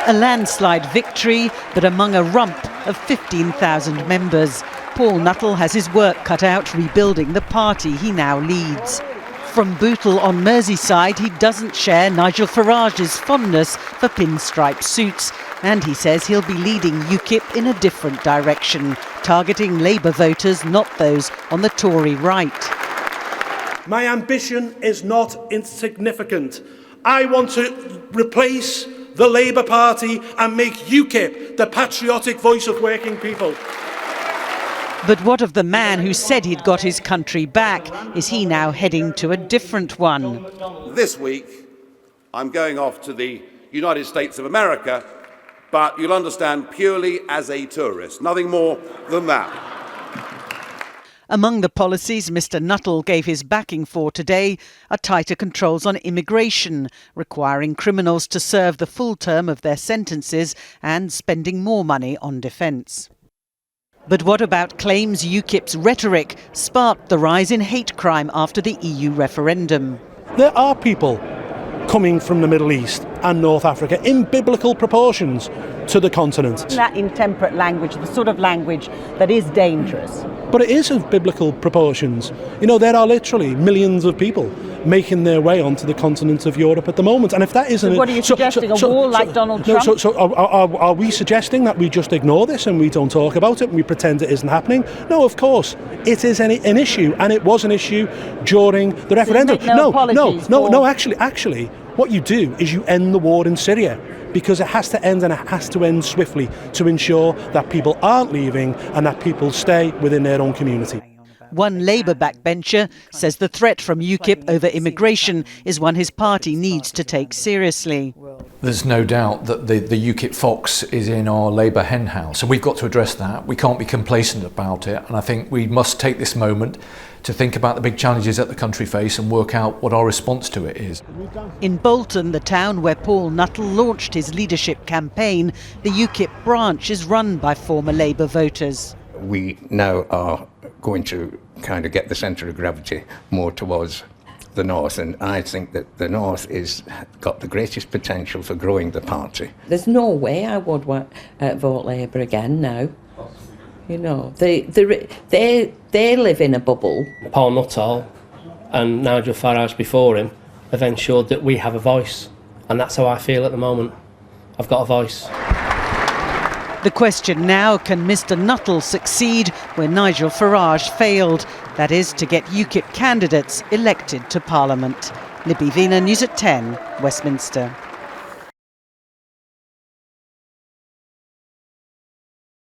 A landslide victory, but among a rump of 15,000 members. Paul Nuttall has his work cut out rebuilding the party he now leads. From Bootle on Merseyside, he doesn't share Nigel Farage's fondness for pinstripe suits, and he says he'll be leading Ukip in a different direction, targeting Labour voters, not those on the Tory right. My ambition is not insignificant. I want to replace the Labour Party and make Ukip the patriotic voice of working people. But what of the man who said he'd got his country back? Is he now heading to a different one? This week, I'm going off to the United States of America, but you'll understand, purely as a tourist, nothing more than that. Among the policies Mr Nuttall gave his backing for today are tighter controls on immigration, requiring criminals to serve the full term of their sentences and spending more money on defence. But what about claims Ukip's rhetoric sparked the rise in hate crime after the EU referendum? There are people coming from the Middle East and North Africa in biblical proportions to the continent. That intemperate language, the sort of language that is dangerous. But it is of biblical proportions. You know, there are literally millions of people making their way onto the continent of Europe at the moment. And if that isn't... So what are you suggesting, a wall like Donald Trump? Are we suggesting that we just ignore this and we don't talk about it and we pretend it isn't happening? No, of course. It is an issue, and it was an issue during the referendum. Actually, what you do is you end the war in Syria, because it has to end, and it has to end swiftly, to ensure that people aren't leaving and that people stay within their own community. One Labour backbencher says the threat from Ukip over immigration is one his party needs to take seriously. There's no doubt that the Ukip fox is in our Labour henhouse, and we've got to address that. We can't be complacent about it, and I think we must take this moment to think about the big challenges that the country face and work out what our response to it is. In Bolton, the town where Paul Nuttall launched his leadership campaign, the Ukip branch is run by former Labour voters. We now are going to kind of get the centre of gravity more towards the north, and I think that the north is got the greatest potential for growing the party. There's no way I would vote Labour again now. You know, they live in a bubble. Paul Nuttall and Nigel Farage before him have ensured that we have a voice, and that's how I feel at the moment. I've got a voice. The question now, can Mr Nuttall succeed where Nigel Farage failed? That is, to get Ukip candidates elected to Parliament. Libby Vina, News at 10, Westminster.